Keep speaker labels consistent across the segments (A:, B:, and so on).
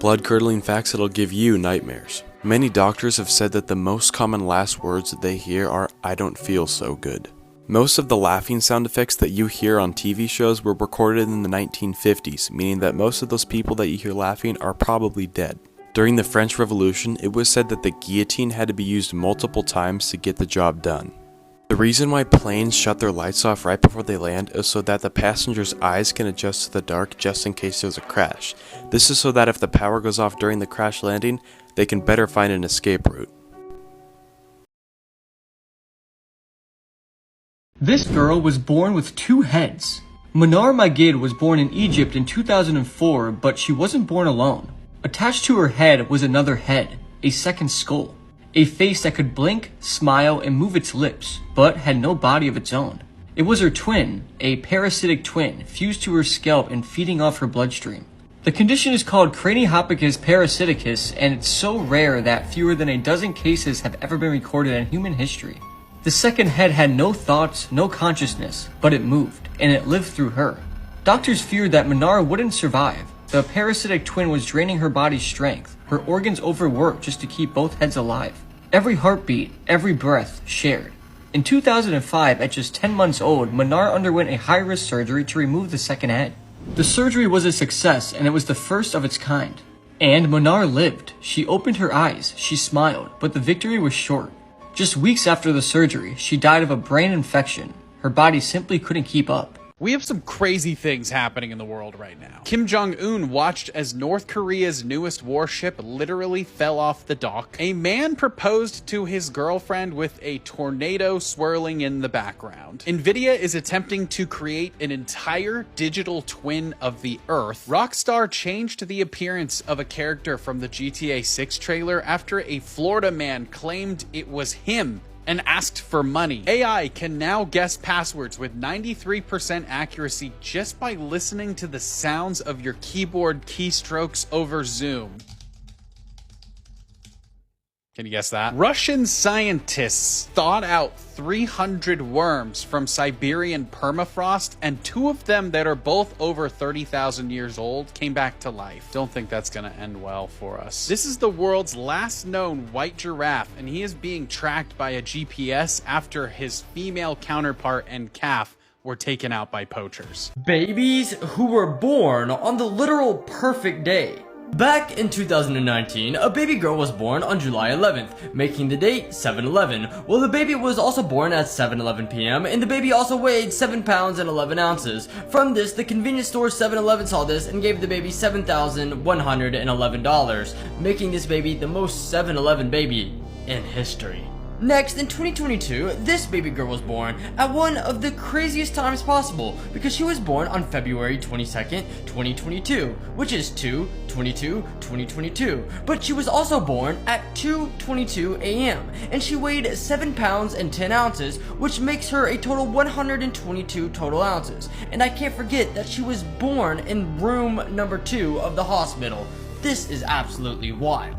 A: Blood-curdling facts that'll give you nightmares. Many doctors have said that the most common last words that they hear are, "I don't feel so good." Most of the laughing sound effects that you hear on TV shows were recorded in the 1950s, meaning that most of those people that you hear laughing are probably dead. During the French Revolution, it was said that the guillotine had to be used multiple times to get the job done. The reason why planes shut their lights off right before they land is so that the passengers' eyes can adjust to the dark just in case there's a crash. This is so that if the power goes off during the crash landing, they can better find an escape route.
B: This girl was born with two heads. Manar Magid was born in Egypt in 2004, but she wasn't born alone. Attached to her head was another head, a second skull. A face that could blink, smile, and move its lips, but had no body of its own. It was her twin, a parasitic twin, fused to her scalp and feeding off her bloodstream. The condition is called Craniohopicus parasiticus, and it's so rare that fewer than a dozen cases have ever been recorded in human history. The second head had no thoughts, no consciousness, but it moved, and it lived through her. Doctors feared that Manar wouldn't survive. The parasitic twin was draining her body's strength. Her organs overworked just to keep both heads alive. Every heartbeat, every breath, shared. In 2005, at just 10 months old, Manar underwent a high-risk surgery to remove the second head. The surgery was a success, and it was the first of its kind. And Manar lived. She opened her eyes, she smiled, but the victory was short. Just weeks after the surgery, she died of a brain infection. Her body simply couldn't keep up.
C: We have some crazy things happening in the world right now. Kim Jong-un watched as North Korea's newest warship literally fell off the dock. A man proposed to his girlfriend with a tornado swirling in the background. Nvidia is attempting to create an entire digital twin of the Earth. Rockstar changed the appearance of a character from the GTA 6 trailer after a Florida man claimed it was him and asked for money. AI can now guess passwords with 93% accuracy just by listening to the sounds of your keyboard keystrokes over Zoom. Can you guess that? Russian scientists thawed out 300 worms from Siberian permafrost, and two of them that are both over 30,000 years old came back to life. Don't think that's gonna end well for us. This is the world's last known white giraffe, and he is being tracked by a GPS after his female counterpart and calf were taken out by poachers.
D: Babies who were born on the literal perfect day. Back in 2019, a baby girl was born on July 11th, making the date 7/11. Well, the baby was also born at 7:11 p.m., and the baby also weighed 7 pounds and 11 ounces. From this, the convenience store 7-Eleven saw this and gave the baby $7,111, making this baby the most 7-Eleven baby in history. Next, in 2022, this baby girl was born at one of the craziest times possible because she was born on February 22nd, 2022, which is 2/22/2022. But she was also born at 2:22 a.m. and she weighed 7 pounds and 10 ounces, which makes her a total 122 total ounces. And I can't forget that she was born in room number 2 of the hospital. This is absolutely wild.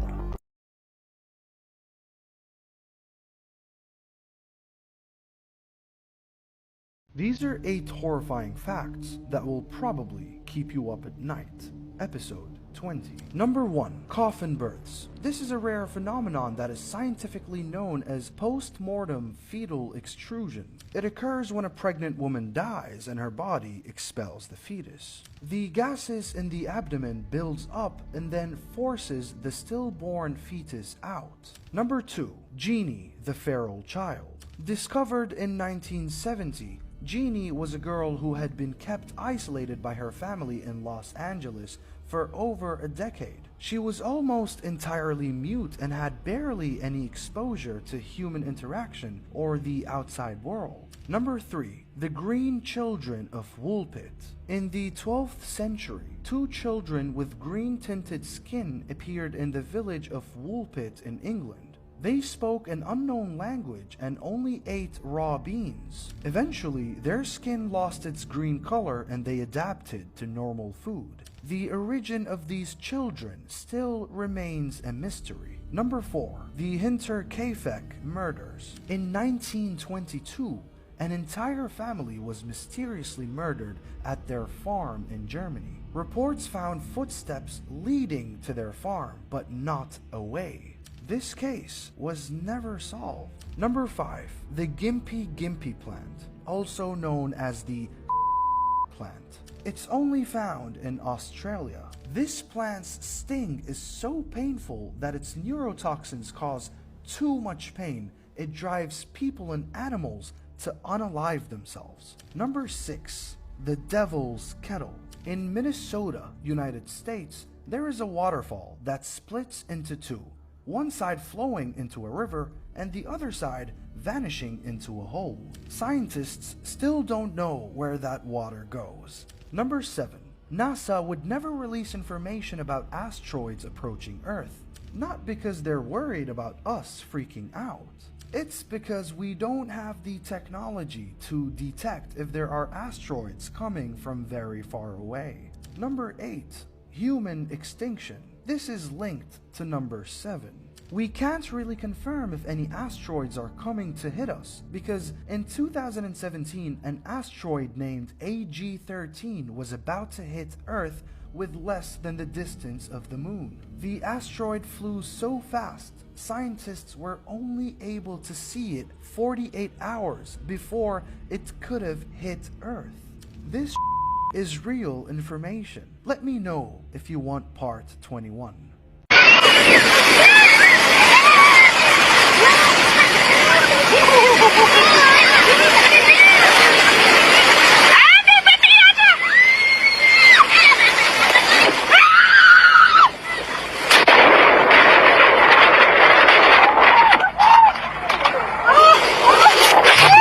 E: These are 8 horrifying facts that will probably keep you up at night. Episode 20. Number 1. Coffin births. This is a rare phenomenon that is scientifically known as post-mortem fetal extrusion. It occurs when a pregnant woman dies and her body expels the fetus. The gases in the abdomen builds up and then forces the stillborn fetus out. Number 2. Jeannie, the feral child. Discovered in 1970, Jeannie was a girl who had been kept isolated by her family in Los Angeles for over a decade. She was almost entirely mute and had barely any exposure to human interaction or the outside world. Number 3. The Green Children of Woolpit. In the 12th century, 2 children with green-tinted skin appeared in the village of Woolpit in England. They spoke an unknown language and only ate raw beans. Eventually, their skin lost its green color and they adapted to normal food. The origin of these children still remains a mystery. Number 4. The Hinterkaifeck murders. In 1922, an entire family was mysteriously murdered at their farm in Germany. Reports found footsteps leading to their farm, but not away. This case was never solved. Number 5. The Gympie plant, also known as the plant. It's only found in Australia. This plant's sting is so painful that its neurotoxins cause too much pain. It drives people and animals to unalive themselves. Number 6. The Devil's Kettle. In Minnesota, United States, there is a waterfall that splits into two. One side flowing into a river and the other side vanishing into a hole. Scientists still don't know where that water goes. Number 7. NASA would never release information about asteroids approaching Earth. Not because they're worried about us freaking out. It's because we don't have the technology to detect if there are asteroids coming from very far away. Number 8. Human extinction. This is linked to number 7. We can't really confirm if any asteroids are coming to hit us because in 2017 an asteroid named AG-13 was about to hit Earth with less than the distance of the moon. The asteroid flew so fast, scientists were only able to see it 48 hours before it could have hit Earth. This is real information. Let me know if you want part 21.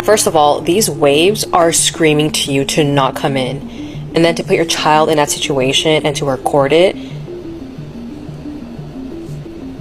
F: First of all, these waves are screaming to you to not come in. And then to put your child in that situation and to record it.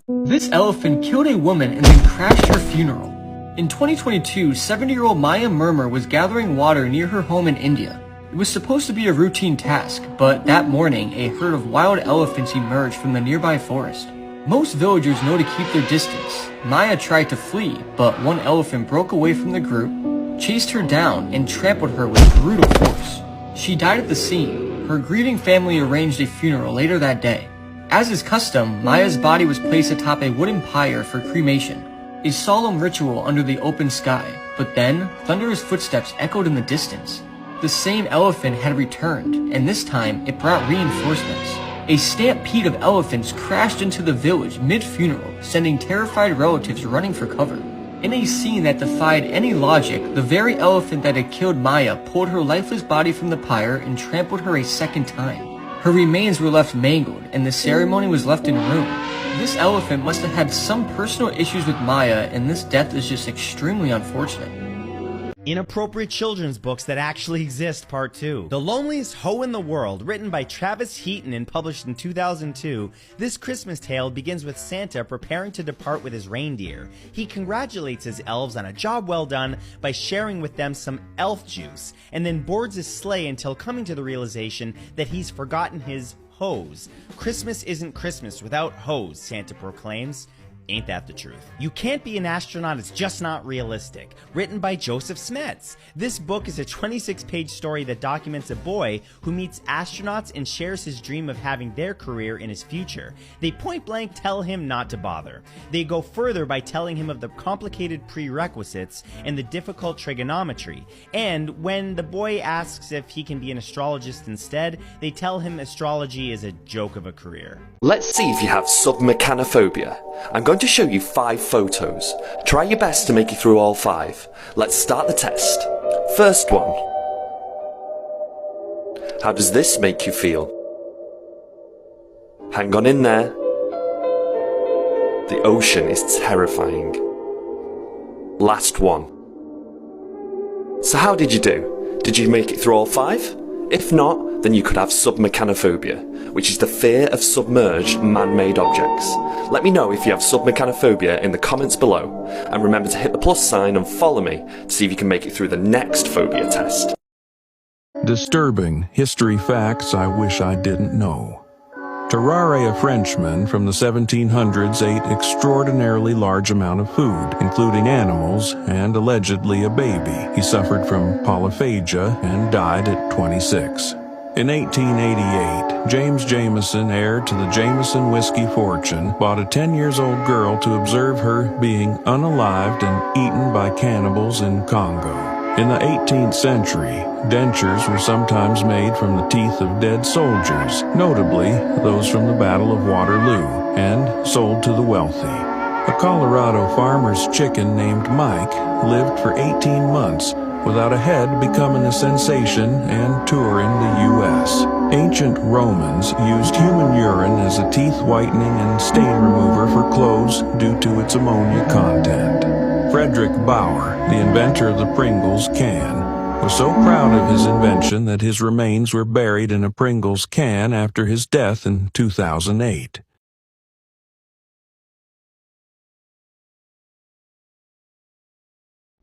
B: This elephant killed a woman and then crashed her funeral. In 2022, 70-year-old Maya Murmur was gathering water near her home in India. It was supposed to be a routine task, but that morning, a herd of wild elephants emerged from the nearby forest. Most villagers know to keep their distance. Maya tried to flee, but one elephant broke away from the group, chased her down, and trampled her with brutal force. She died at the scene. Her grieving family arranged a funeral later that day. As is custom, Maya's body was placed atop a wooden pyre for cremation, a solemn ritual under the open sky. But then, thunderous footsteps echoed in the distance. The same elephant had returned, and this time it brought reinforcements. A stampede of elephants crashed into the village mid-funeral, sending terrified relatives running for cover. In a scene that defied any logic, the very elephant that had killed Maya pulled her lifeless body from the pyre and trampled her a second time. Her remains were left mangled, and the ceremony was left in ruin. This elephant must have had some personal issues with Maya, and this death is just extremely unfortunate.
G: Inappropriate children's books that actually exist, Part 2. The Loneliest Hoe in the World, written by Travis Heaton and published in 2002, this Christmas tale begins with Santa preparing to depart with his reindeer. He congratulates his elves on a job well done by sharing with them some elf juice, and then boards his sleigh until coming to the realization that he's forgotten his hose. Christmas isn't Christmas without hose, Santa proclaims. Ain't that the truth? You Can't Be an Astronaut, It's Just Not Realistic, written by Joseph Smets. This book is a 26-page story that documents a boy who meets astronauts and shares his dream of having their career in his future. They point blank tell him not to bother. They go further by telling him of the complicated prerequisites and the difficult trigonometry. And when the boy asks if he can be an astrologist instead, they tell him astrology is a joke of a career.
H: Let's see if you have submechanophobia. I'm going to show you 5 photos. Try your best to make it through all 5. Let's start the test. First one. How does this make you feel? Hang on in there. The ocean is terrifying. Last one. So how did you do? Did you make it through all 5? If not, then you could have submechanophobia, which is the fear of submerged man-made objects. Let me know if you have submechanophobia in the comments below, and remember to hit the plus sign and follow me to see if you can make it through the next phobia test.
I: Disturbing history facts I wish I didn't know. Tarare, a Frenchman from the 1700s, ate extraordinarily large amount of food, including animals and allegedly a baby. He suffered from polyphagia and died at 26. In 1888, James Jameson, heir to the Jameson whiskey fortune, bought a 10-year-old girl to observe her being unalived and eaten by cannibals in Congo. In the 18th century, dentures were sometimes made from the teeth of dead soldiers, notably those from the Battle of Waterloo, and sold to the wealthy. A Colorado farmer's chicken named Mike lived for 18 months without a head becoming a sensation and touring the U.S. Ancient Romans used human urine as a teeth whitening and stain remover for clothes due to its ammonia content. Frederick Bauer, the inventor of the Pringles can, was so proud of his invention that his remains were buried in a Pringles can after his death in 2008.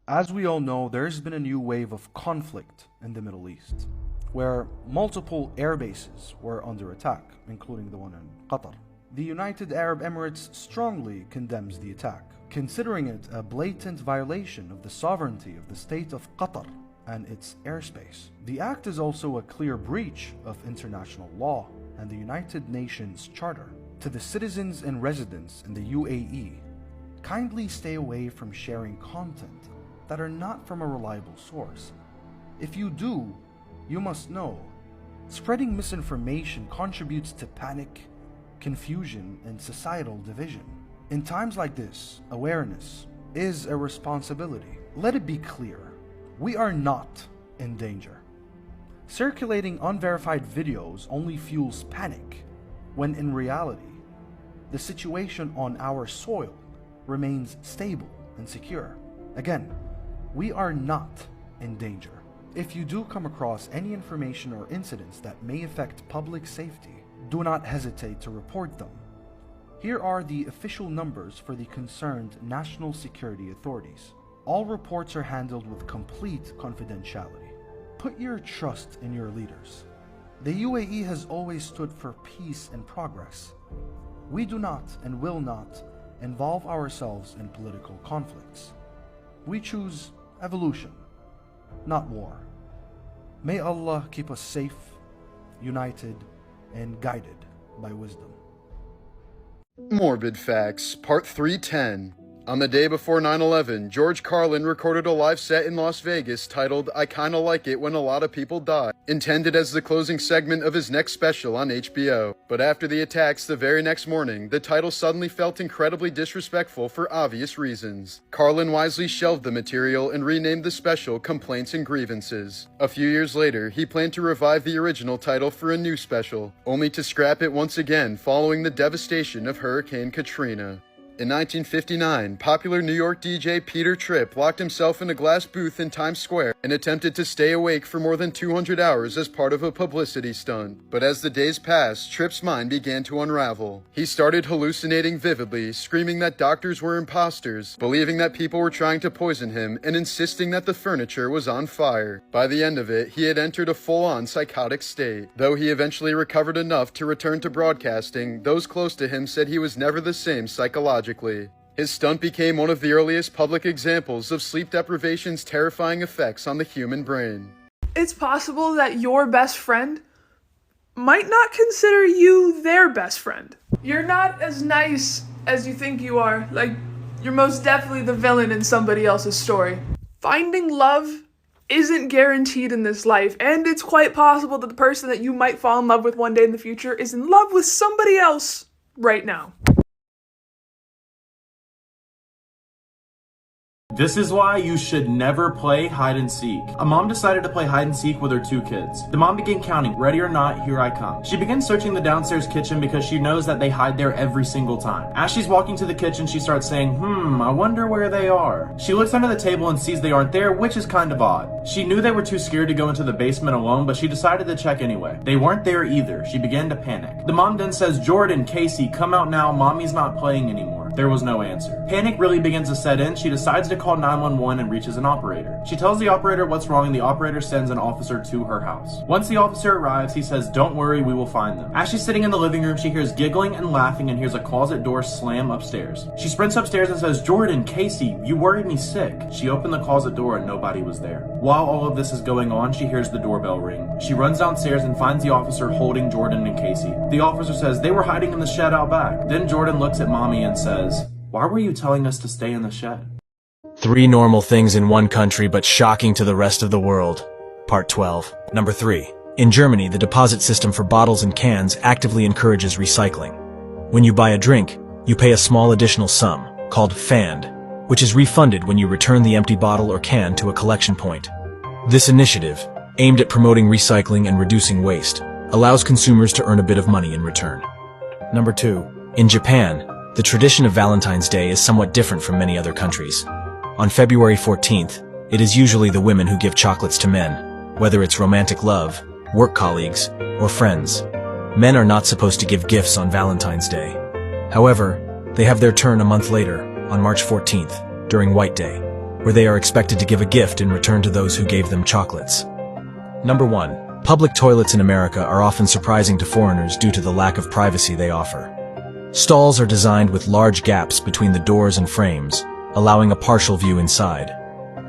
E: As we all know, there's been a new wave of conflict in the Middle East, where multiple air bases were under attack, including the one in Qatar. The United Arab Emirates strongly condemns the attack, considering it a blatant violation of the sovereignty of the state of Qatar and its airspace. The act is also a clear breach of international law and the United Nations Charter. To the citizens and residents in the UAE, kindly stay away from sharing content that are not from a reliable source. If you do, you must know, spreading misinformation contributes to panic, confusion, and societal division. In times like this, awareness is a responsibility. Let it be clear, we are not in danger. Circulating unverified videos only fuels panic, when in reality, the situation on our soil remains stable and secure. Again, we are not in danger. If you do come across any information or incidents that may affect public safety, do not hesitate to report them. Here are the official numbers for the concerned national security authorities. All reports are handled with complete confidentiality. Put your trust in your leaders. The UAE has always stood for peace and progress. We do not and will not involve ourselves in political conflicts. We choose evolution, not war. May Allah keep us safe, united, and guided by wisdom.
J: Morbid Facts, Part 310. On the day before 9/11, George Carlin recorded a live set in Las Vegas titled "I Kinda Like It When a Lot of People Die," intended as the closing segment of his next special on HBO. But after the attacks the very next morning, the title suddenly felt incredibly disrespectful for obvious reasons. Carlin wisely shelved the material and renamed the special Complaints and Grievances. A few years later, he planned to revive the original title for a new special, only to scrap it once again following the devastation of Hurricane Katrina. In 1959, popular New York DJ Peter Tripp locked himself in a glass booth in Times Square and attempted to stay awake for more than 200 hours as part of a publicity stunt. But as the days passed, Tripp's mind began to unravel. He started hallucinating vividly, screaming that doctors were imposters, believing that people were trying to poison him, and insisting that the furniture was on fire. By the end of it, he had entered a full-on psychotic state. Though he eventually recovered enough to return to broadcasting, those close to him said he was never the same psychologically. His stunt became one of the earliest public examples of sleep deprivation's terrifying effects on the human brain.
K: It's possible that your best friend might not consider you their best friend. You're not as nice as you think you are. Like, you're most definitely the villain in somebody else's story. Finding love isn't guaranteed in this life, and it's quite possible that the person that you might fall in love with one day in the future is in love with somebody else right now.
L: This is why you should never play hide and seek. A mom decided to play hide and seek with her 2 kids. The mom began counting, ready or not, here I come. She begins searching the downstairs kitchen because she knows that they hide there every single time. As she's walking to the kitchen, she starts saying, I wonder where they are. She looks under the table and sees they aren't there, which is kind of odd. She knew they were too scared to go into the basement alone, but she decided to check anyway. They weren't there either. She began to panic. The mom then says, Jordan, Casey, come out now, mommy's not playing anymore. There was no answer. Panic really begins to set in. She decides to call 911 and reaches an operator. She tells the operator what's wrong and the operator sends an officer to her house. Once the officer arrives, he says, "Don't worry, we will find them." As she's sitting in the living room, she hears giggling and laughing and hears a closet door slam upstairs. She sprints upstairs and says, "Jordan, Casey, you worried me sick." She opened the closet door and nobody was there. While all of this is going on, she hears the doorbell ring. She runs downstairs and finds the officer holding Jordan and Casey. The officer says they were hiding in the shed out back. Then Jordan looks at mommy and says, "Why were you telling us to stay in the shed?"
M: 3 normal things in one country but shocking to the rest of the world. Part 12. Number 3. In Germany, the deposit system for bottles and cans actively encourages recycling. When you buy a drink, you pay a small additional sum, called Pfand, which is refunded when you return the empty bottle or can to a collection point. This initiative, aimed at promoting recycling and reducing waste, allows consumers to earn a bit of money in return. Number 2. In Japan, the tradition of Valentine's Day is somewhat different from many other countries. On February 14th, it is usually the women who give chocolates to men, whether it's romantic love, work colleagues, or friends. Men are not supposed to give gifts on Valentine's Day. However, they have their turn a month later, on March 14th, during White Day, where they are expected to give a gift in return to those who gave them chocolates. Number 1. Public toilets in America are often surprising to foreigners due to the lack of privacy they offer. Stalls are designed with large gaps between the doors and frames, allowing a partial view inside.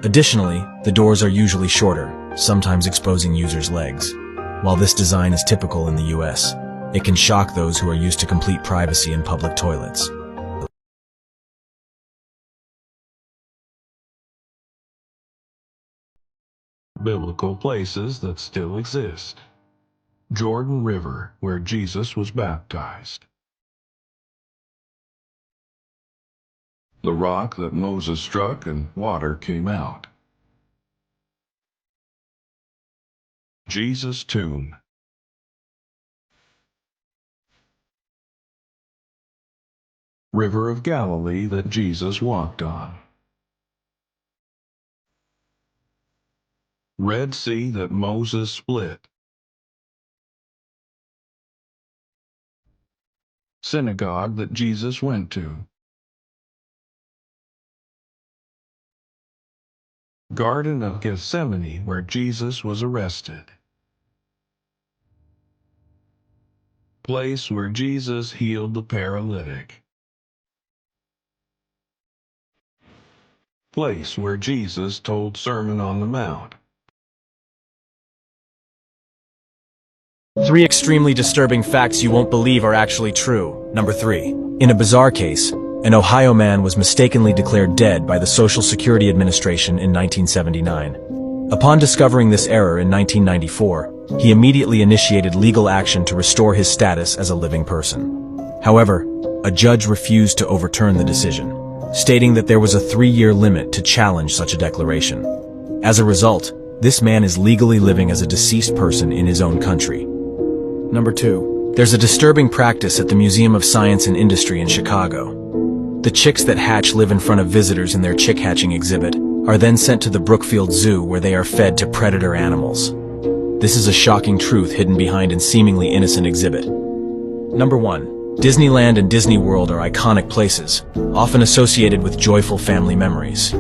M: Additionally, the doors are usually shorter, sometimes exposing users' legs. While this design is typical in the US, it can shock those who are used to complete privacy in public toilets.
I: Biblical places that still exist. Jordan River, where Jesus was baptized. The rock that Moses struck and water came out. Jesus' tomb. River of Galilee that Jesus walked on. Red Sea that Moses split. Synagogue that Jesus went to. Garden of Gethsemane where Jesus was arrested. Place where Jesus healed the paralytic. Place where Jesus told Sermon on the Mount.
M: 3 extremely disturbing facts you won't believe are actually true. Number 3. In a bizarre case, an Ohio man was mistakenly declared dead by the Social Security Administration in 1979. Upon discovering this error in 1994, he immediately initiated legal action to restore his status as a living person. However, a judge refused to overturn the decision, stating that there was a 3-year limit to challenge such a declaration. As a result, this man is legally living as a deceased person in his own country. Number 2. There's a disturbing practice at the Museum of Science and Industry in Chicago. The chicks that hatch live in front of visitors in their chick hatching exhibit are then sent to the Brookfield Zoo where they are fed to predator animals. This is a shocking truth hidden behind a seemingly innocent exhibit. Number 1. Disneyland and Disney World are iconic places, often associated with joyful family memories.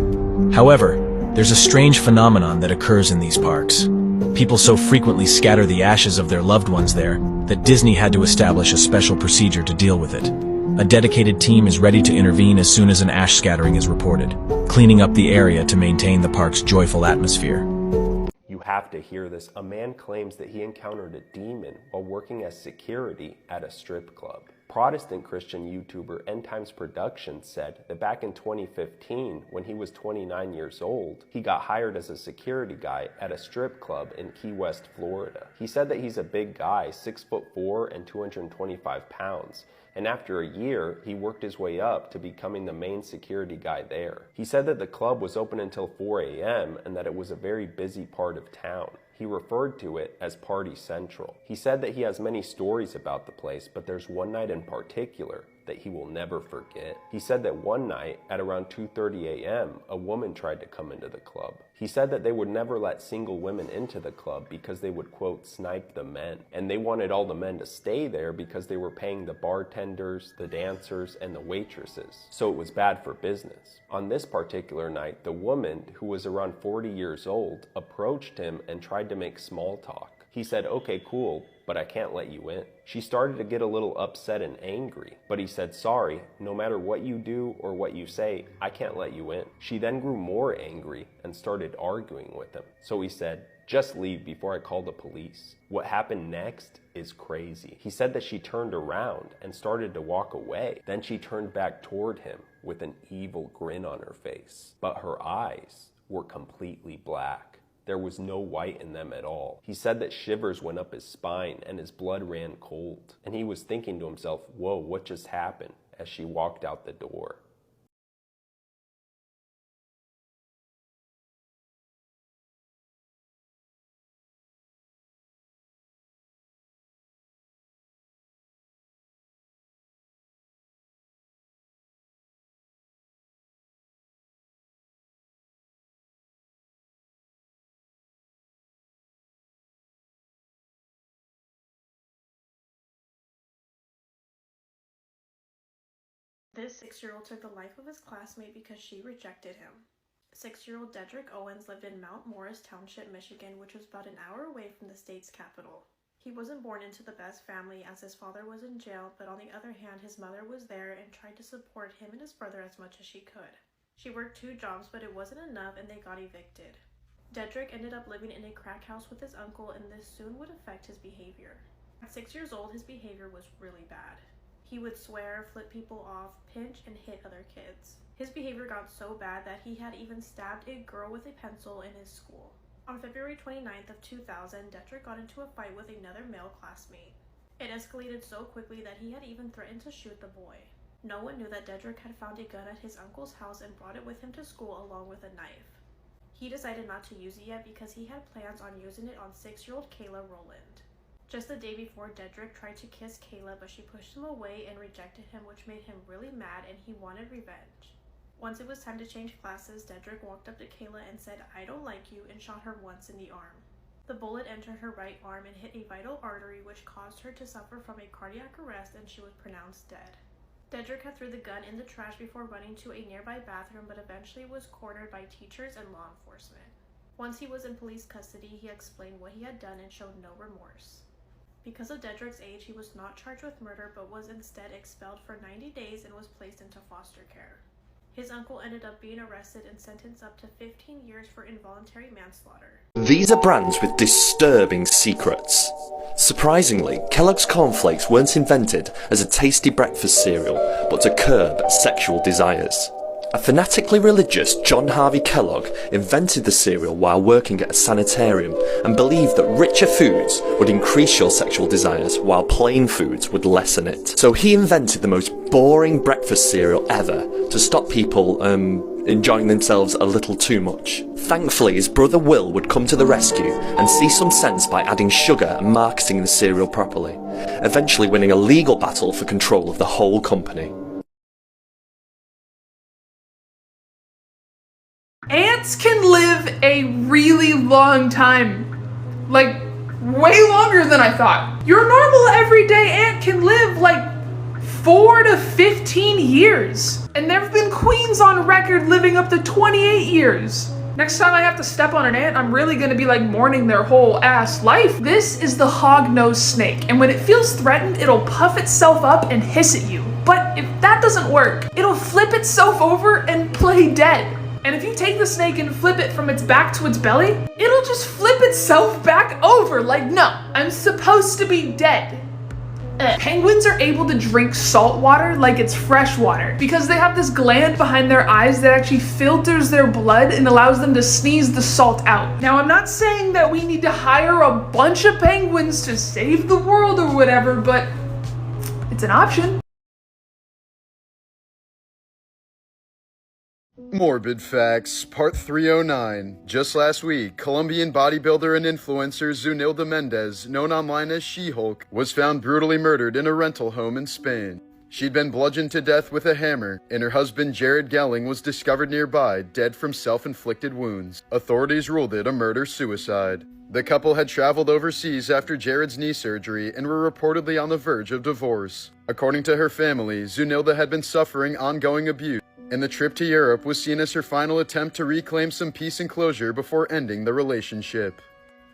M: However, there's a strange phenomenon that occurs in these parks. People so frequently scatter the ashes of their loved ones there that Disney had to establish a special procedure to deal with it. A dedicated team is ready to intervene as soon as an ash scattering is reported, cleaning up the area to maintain the park's joyful atmosphere.
N: You have to hear this. A man claims that he encountered a demon while working as security at a strip club. Protestant Christian YouTuber End Times Productions said that back in 2015, when he was 29 years old, he got hired as a security guy at a strip club in Key West, Florida. He said that he's a big guy, 6'4" and 225 pounds. And after a year, he worked his way up to becoming the main security guy there. He said that the club was open until 4 a.m. and that it was a very busy part of town. He referred to it as Party Central. He said that he has many stories about the place, but there's one night in particular that he will never forget. He said that one night at around 2:30 a.m., a woman tried to come into the club. He said that they would never let single women into the club because they would, quote, snipe the men. And they wanted all the men to stay there because they were paying the bartenders, the dancers, and the waitresses. So it was bad for business. On this particular night, the woman, who was around 40 years old, approached him and tried to make small talk. He said, okay, cool, but I can't let you in. She started to get a little upset and angry, but he said, sorry, no matter what you do or what you say, I can't let you in. She then grew more angry and started arguing with him. So he said, just leave before I call the police. What happened next is crazy. He said that she turned around and started to walk away. Then she turned back toward him with an evil grin on her face, but her eyes were completely black. There was no white in them at all. He said that shivers went up his spine and his blood ran cold. And he was thinking to himself, whoa, what just happened? As she walked out the door.
O: This 6-year-old took the life of his classmate because she rejected him. 6-year-old Dedrick Owens lived in Mount Morris Township, Michigan, which was about an hour away from the state's capital. He wasn't born into the best family as his father was in jail, but on the other hand, his mother was there and tried to support him and his brother as much as she could. She worked 2 jobs, but it wasn't enough and they got evicted. Dedrick ended up living in a crack house with his uncle, and this soon would affect his behavior. At 6 years old, his behavior was really bad. He would swear, flip people off, pinch, and hit other kids. His behavior got so bad that he had even stabbed a girl with a pencil in his school. On February 29th of 2000, Dedrick got into a fight with another male classmate. It escalated so quickly that he had even threatened to shoot the boy. No one knew that Dedrick had found a gun at his uncle's house and brought it with him to school along with a knife. He decided not to use it yet because he had plans on using it on 6-year-old Kayla Rowland. Just the day before, Dedrick tried to kiss Kayla, but she pushed him away and rejected him, which made him really mad and he wanted revenge. Once it was time to change classes, Dedrick walked up to Kayla and said, "I don't like you," and shot her once in the arm. The bullet entered her right arm and hit a vital artery, which caused her to suffer from a cardiac arrest, and she was pronounced dead. Dedrick had threw the gun in the trash before running to a nearby bathroom, but eventually was cornered by teachers and law enforcement. Once he was in police custody, he explained what he had done and showed no remorse. Because of Dedrick's age, he was not charged with murder, but was instead expelled for 90 days and was placed into foster care. His uncle ended up being arrested and sentenced up to 15 years for involuntary manslaughter.
H: These are brands with disturbing secrets. Surprisingly, Kellogg's cornflakes weren't invented as a tasty breakfast cereal, but to curb sexual desires. A fanatically religious John Harvey Kellogg invented the cereal while working at a sanitarium and believed that richer foods would increase your sexual desires while plain foods would lessen it. So he invented the most boring breakfast cereal ever to stop people enjoying themselves a little too much. Thankfully, his brother Will would come to the rescue and see some sense by adding sugar and marketing the cereal properly, eventually winning a legal battle for control of the whole company.
K: Ants can live a really long time. Like, way longer than I thought. Your normal everyday ant can live like 4 to 15 years. And there have been queens on record living up to 28 years. Next time I have to step on an ant, I'm really gonna be like mourning their whole ass life. This is the hog-nosed snake, and when it feels threatened, it'll puff itself up and hiss at you. But if that doesn't work, it'll flip itself over and play dead. And if you take the snake and flip it from its back to its belly, it'll just flip itself back over. Like, no, I'm supposed to be dead. Penguins are able to drink salt water like it's fresh water because they have this gland behind their eyes that actually filters their blood and allows them to sneeze the salt out. Now, I'm not saying that we need to hire a bunch of penguins to save the world or whatever, but it's an option.
J: Morbid Facts, Part 309. Just last week, Colombian bodybuilder and influencer Zunilda Mendez, known online as She-Hulk, was found brutally murdered in a rental home in Spain. She'd been bludgeoned to death with a hammer, and her husband Jared Gelling was discovered nearby, dead from self-inflicted wounds. Authorities ruled it a murder-suicide. The couple had traveled overseas after Jared's knee surgery and were reportedly on the verge of divorce. According to her family, Zunilda had been suffering ongoing abuse, and the trip to Europe was seen as her final attempt to reclaim some peace and closure before ending the relationship.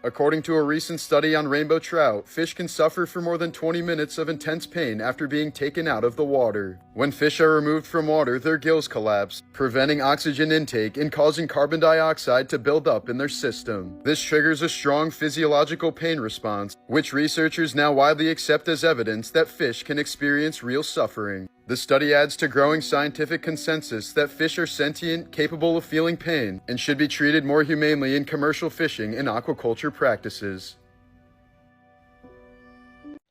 J: According to a recent study on rainbow trout, fish can suffer for more than 20 minutes of intense pain after being taken out of the water. When fish are removed from water, their gills collapse, preventing oxygen intake and causing carbon dioxide to build up in their system. This triggers a strong physiological pain response, which researchers now widely accept as evidence that fish can experience real suffering. The study adds to growing scientific consensus that fish are sentient, capable of feeling pain, and should be treated more humanely in commercial fishing and aquaculture practices.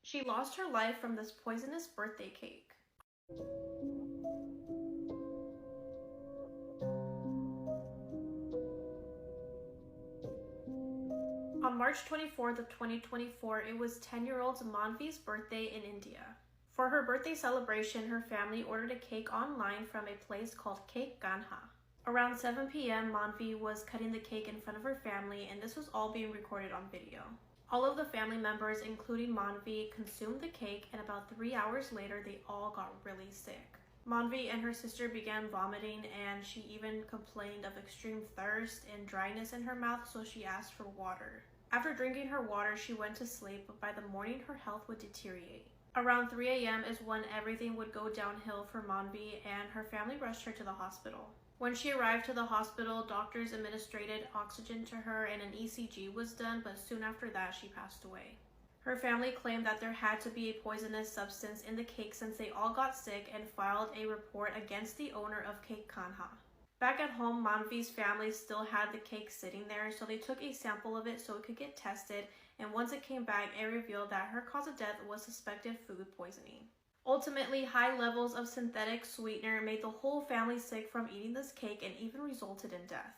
O: She lost her life from this poisonous birthday cake. On March 24th of 2024, it was 10-year-old Manvi's birthday in India. For her birthday celebration, her family ordered a cake online from a place called Cake Ganha. Around 7 p.m., Manvi was cutting the cake in front of her family, and this was all being recorded on video. All of the family members, including Manvi, consumed the cake, and about 3 hours later, they all got really sick. Manvi and her sister began vomiting, and she even complained of extreme thirst and dryness in her mouth, so she asked for water. After drinking her water, she went to sleep, but by the morning, her health would deteriorate. Around 3 a.m. is when everything would go downhill for Manvi, and her family rushed her to the hospital. When she arrived to the hospital, doctors administered oxygen to her and an ECG was done, but soon after that, she passed away. Her family claimed that there had to be a poisonous substance in the cake since they all got sick and filed a report against the owner of Cake Kanha. Back at home, Manvi's family still had the cake sitting there, so they took a sample of it so it could get tested, and once it came back, it revealed that her cause of death was suspected food poisoning. Ultimately, high levels of synthetic sweetener made the whole family sick from eating this cake and even resulted in death.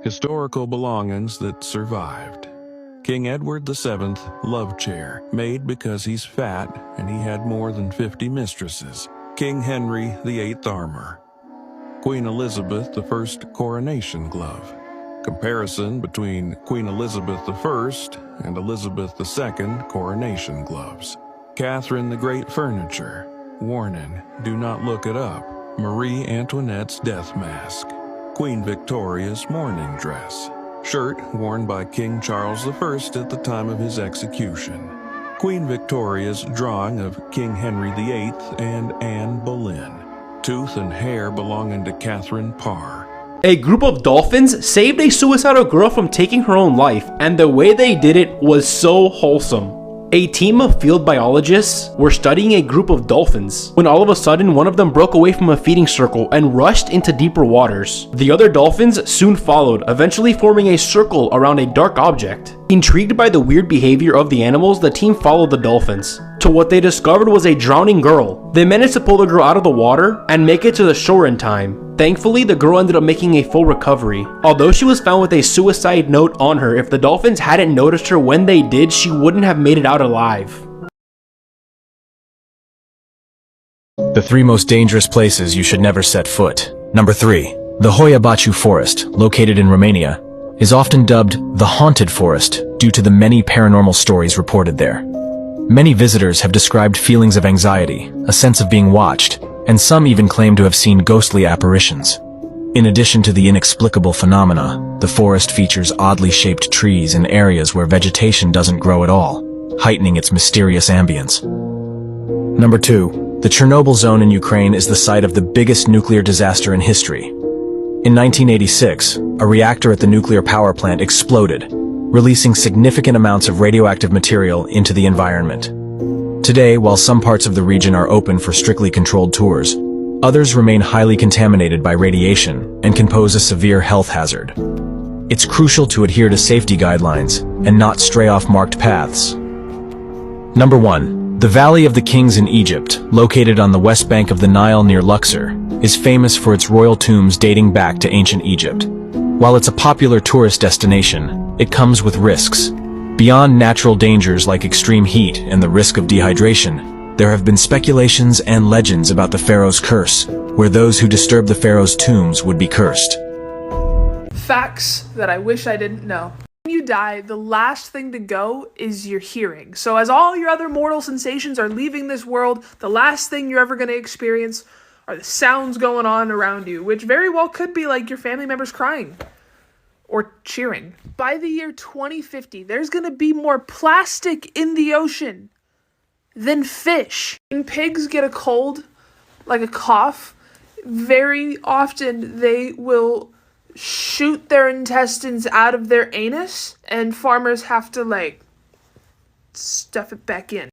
I: Historical belongings that survived. King Edward VII love chair, made because he's fat and he had more than 50 mistresses. King Henry VIII armor. Queen Elizabeth I coronation glove. Comparison between Queen Elizabeth I and Elizabeth II coronation gloves. Catherine the Great furniture. Warning, do not look it up. Marie Antoinette's death mask. Queen Victoria's mourning dress. Shirt worn by King Charles I at the time of his execution. Queen Victoria's drawing of King Henry VIII and Anne Boleyn. Tooth and hair belonging to Catherine Parr.
P: A group of dolphins saved a suicidal girl from taking her own life, and the way they did it was so wholesome. A team of field biologists were studying a group of dolphins when all of a sudden one of them broke away from a feeding circle and rushed into deeper waters. The other dolphins soon followed, eventually forming a circle around a dark object. Intrigued by the weird behavior of the animals, the team followed the dolphins to what they discovered was a drowning girl. They managed to pull the girl out of the water and make it to the shore in time. Thankfully, the girl ended up making a full recovery. Although she was found with a suicide note on her, if the dolphins hadn't noticed her when they did, she wouldn't have made it out alive.
M: The 3 most dangerous places you should never set foot. Number 3. The Hoia Baciu Forest, located in Romania, is often dubbed the Haunted Forest due to the many paranormal stories reported there. Many visitors have described feelings of anxiety, a sense of being watched, and some even claim to have seen ghostly apparitions. In addition to the inexplicable phenomena, the forest features oddly shaped trees in areas where vegetation doesn't grow at all, heightening its mysterious ambience. Number 2. The Chernobyl zone in Ukraine is the site of the biggest nuclear disaster in history. In 1986, a reactor at the nuclear power plant exploded, releasing significant amounts of radioactive material into the environment. Today, while some parts of the region are open for strictly controlled tours, Others remain highly contaminated by radiation and can pose a severe health hazard. It's crucial to adhere to safety guidelines and not stray off marked paths. Number 1. The Valley of the Kings in Egypt, located on the west bank of the Nile near Luxor, is famous for its royal tombs dating back to ancient Egypt. While it's a popular tourist destination, it comes with risks. Beyond natural dangers like extreme heat and the risk of dehydration, there have been speculations and legends about the pharaoh's curse, where those who disturb the pharaoh's tombs would be cursed.
K: Facts that I wish I didn't know. When you die, the last thing to go is your hearing. So as all your other mortal sensations are leaving this world, the last thing you're ever going to experience are the sounds going on around you, which very well could be like your family members crying or cheering. By the year 2050, there's going to be more plastic in the ocean than fish. When pigs get a cold, like a cough, very often they will shoot their intestines out of their anus, and farmers have to stuff it back in.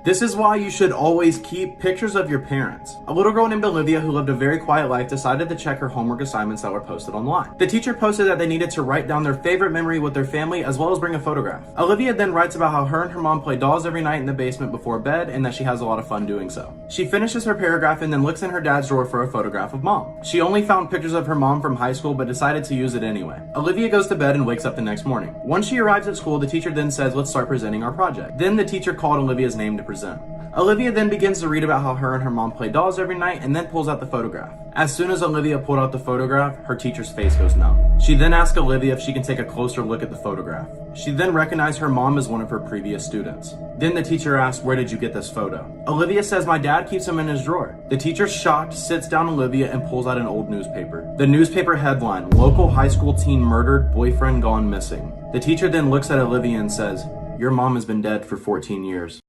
L: This is why you should always keep pictures of your parents. A little girl named Olivia who lived a very quiet life decided to check her homework assignments that were posted online. The teacher posted that they needed to write down their favorite memory with their family as well as bring a photograph. Olivia then writes about how her and her mom play dolls every night in the basement before bed and that she has a lot of fun doing so. She finishes her paragraph and then looks in her dad's drawer for a photograph of mom. She only found pictures of her mom from high school but decided to use it anyway. Olivia goes to bed and wakes up the next morning. Once she arrives at school, the teacher then says, "Let's start presenting our project." Then the teacher called Olivia's name to present. Olivia then begins to read about how her and her mom play dolls every night and then pulls out the photograph. As soon as Olivia pulled out the photograph, her teacher's face goes numb. She then asks Olivia if she can take a closer look at the photograph. She then recognized her mom as one of her previous students. Then the teacher asks, "Where did you get this photo?" Olivia says, "My dad keeps them in his drawer." The teacher, shocked, sits down Olivia and pulls out an old newspaper. The newspaper headline, "Local high school teen murdered, boyfriend gone missing." The teacher then looks at Olivia and says, "Your mom has been dead for 14 years.